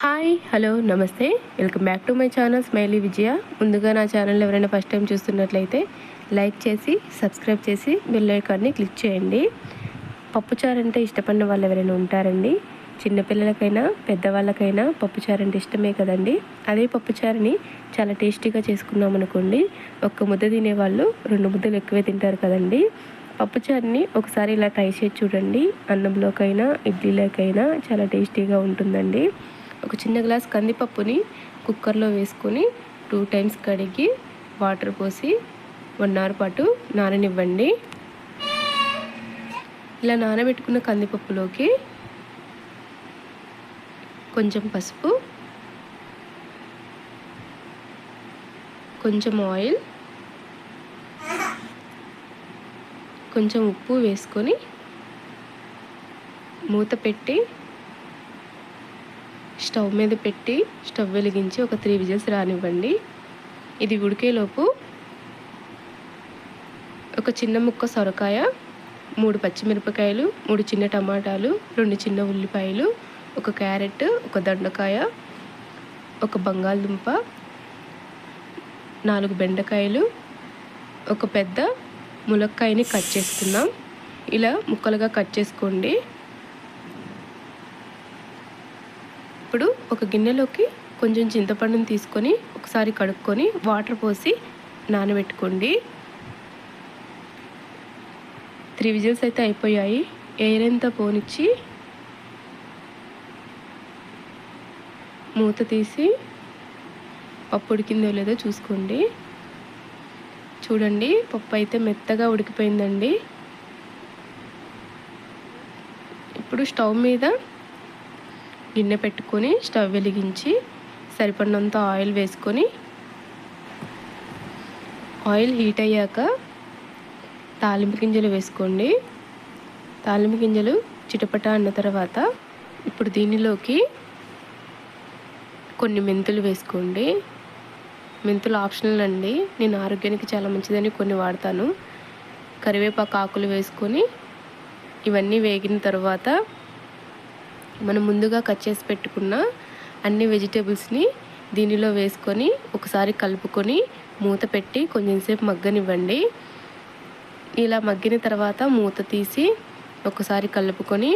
Hi hello నమస్తే welcome back to my channel Smiley Vijaya. ముందుగా నా ఛానల్ ఎవరైనా ఫస్ట్ టైం చూస్తున్నట్లయితే లైక్ చేసి సబ్స్క్రైబ్ చేసి బెల్ ఐకాన్ని క్లిక్ చేయండి. పప్పుచారు అంటే ఇష్టపడిన వాళ్ళు ఎవరైనా ఉంటారండి. చిన్నపిల్లలకైనా పెద్దవాళ్ళకైనా పప్పుచారు అంటే ఇష్టమే కదండి. అదే పప్పుచారుని చాలా టేస్టీగా చేసుకున్నాం అనుకోండి, ఒక్క ముద్ద తినేవాళ్ళు 2 ముద్దలు ఎక్కువే తింటారు కదండి. పప్పుచారుని ఒకసారి ఇలా ట్రై చేసి చూడండి. అన్నంలోకైనా ఇడ్లీలోకైనా చాలా టేస్టీగా ఉంటుందండి. ఒక చిన్న గ్లాస్ కందిపప్పుని కుక్కర్లో వేసుకొని 2 టైమ్స్ కడిగి వాటర్ పోసి 1 అవర్ పాటు నాననివ్వండి. ఇలా నానబెట్టుకున్న కందిపప్పులోకి కొంచెం పసుపు, కొంచెం ఆయిల్, కొంచెం ఉప్పు వేసుకొని మూత పెట్టి స్టవ్ మీద పెట్టి స్టవ్ వెలిగించి ఒక 3 విజిల్స్ రానివ్వండి. ఇది ఉడికేలోపు ఒక చిన్న ముక్క సొరకాయ, 3 పచ్చిమిరపకాయలు, 3 చిన్న టమాటాలు, 2 చిన్న ఉల్లిపాయలు, ఒక క్యారెట్, ఒక దొండకాయ, ఒక బంగాళదుంప, 4 బెండకాయలు, ఒక పెద్ద ములక్కాయని కట్ చేసుకుందాం. ఇలా ముక్కలుగా కట్ చేసుకోండి. ఇప్పుడు ఒక గిన్నెలోకి కొంచెం చింతపండుని తీసుకొని ఒకసారి కడుక్కొని వాటర్ పోసి నానబెట్టుకోండి. 3 విజిల్స్ అయితే అయిపోయాయి. ఎయిర్ అంతా పోనిచ్చి మూత తీసి పప్పు ఉడికిందో లేదో చూసుకోండి. చూడండి, పప్పు అయితే మెత్తగా ఉడికిపోయిందండి. ఇప్పుడు స్టవ్ మీద గిన్నె పెట్టుకొని స్టవ్ వెలిగించి సరిపడినంత ఆయిల్ వేసుకొని, ఆయిల్ హీట్ అయ్యాక తాలింపు గింజలు వేసుకోండి. తాలింపు గింజలు చిటపట అన్న తర్వాత ఇప్పుడు దీనిలోకి కొన్ని మెంతులు వేసుకోండి. మెంతులు ఆప్షనల్ అండి, నేను ఆరోగ్యానికి చాలా మంచిదని కొన్ని వాడతాను. కరివేపాకు ఆకులు వేసుకొని ఇవన్నీ వేగిన తర్వాత మనం ముందుగా కట్ చేసి పెట్టుకున్న అన్ని వెజిటేబుల్స్ని దీనిలో వేసుకొని ఒకసారి కలుపుకొని మూత పెట్టి కొంచెంసేపు మగ్గనివ్వండి. ఇలా మగ్గిన తర్వాత మూత తీసి ఒకసారి కలుపుకొని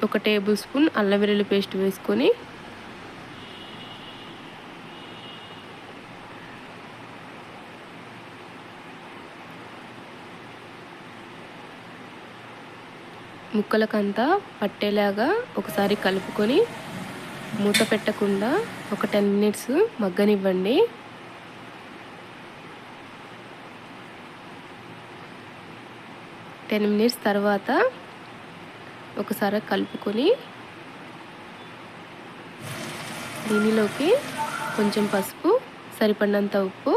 ఒక టేబుల్ స్పూన్ అల్లం వెల్లుల్లి పేస్ట్ వేసుకొని ముక్కలకంతా పట్టేలాగా ఒకసారి కలుపుకొని మూత పెట్టకుండా ఒక 10 మినిట్స్ మగ్గనివ్వండి. తర్వాత ఒకసారి కలుపుకొని దీనిలోకి కొంచెం పసుపు, సరిపడినంత ఉప్పు,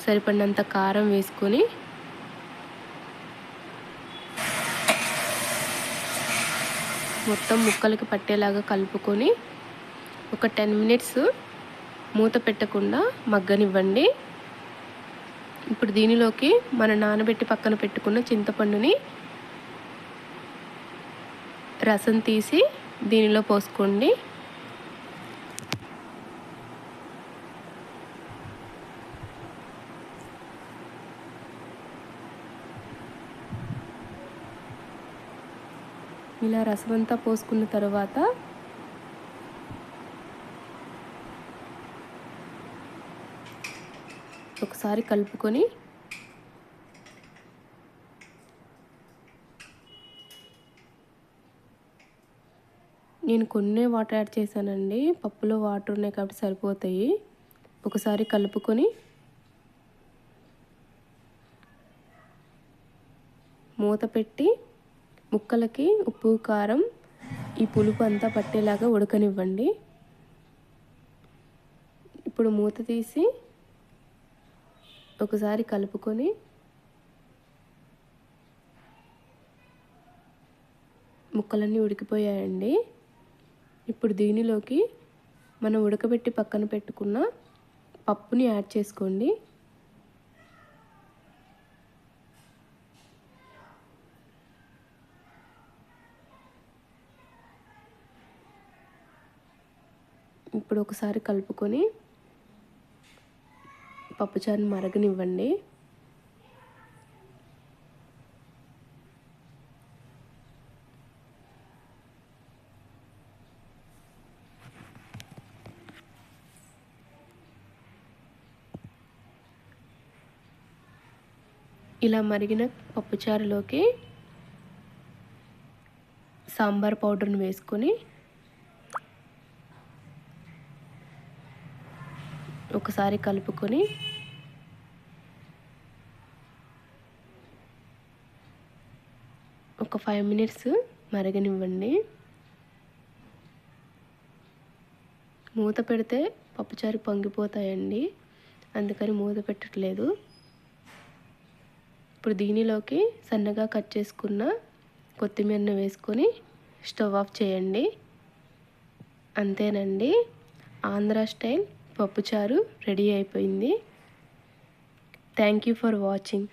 సరిపడినంత కారం వేసుకొని మొత్తం ముక్కలకి పట్టేలాగా కలుపుకొని ఒక 10 మినిట్స్ మూత పెట్టకుండా మగ్గనివ్వండి. ఇప్పుడు దీనిలోకి మనం నానబెట్టి పక్కన పెట్టుకున్న చింతపండుని రసం తీసి దీనిలో పోసుకోండి. ఇలా రసం అంతా పోసుకున్న తర్వాత ఒకసారి కలుపుకొని నేను కొన్ని వాటర్ యాడ్ చేశానండి. పప్పులో వాటర్ ఉన్నాయి కాబట్టి సరిపోతాయి. ఒకసారి కలుపుకొని మూత పెట్టి ముక్కలకి ఉప్పు కారం ఈ పులుపు అంతా పట్టేలాగా ఉడకనివ్వండి. ఇప్పుడు మూత తీసి ఒకసారి కలుపుకొని ముక్కలన్నీ ఉడికిపోయాయండి. ఇప్పుడు దీనిలోకి మనం ఉడకబెట్టి పక్కన పెట్టుకున్న పప్పుని యాడ్ చేసుకోండి. ఇప్పుడు ఒకసారి కలుపుకొని పప్పుచారుని మరగనివ్వండి. ఇలా మరిగిన పప్పుచారులోకి సాంబార్ పౌడర్ని వేసుకొని ఒకసారి కలుపుకొని ఒక 5 మినిట్స్ మరగనివ్వండి. మూత పెడితే పప్పుచారు పొంగిపోతాయండి, అందుకని మూత పెట్టట్లేదు. ఇప్పుడు దీనిలోకి సన్నగా కట్ చేసుకున్న కొత్తిమీరను వేసుకొని స్టవ్ ఆఫ్ చేయండి. అంతేనండి, ఆంధ్ర స్టైల్ పప్పుచారు రెడీ అయిపోయింది. Thank you for watching.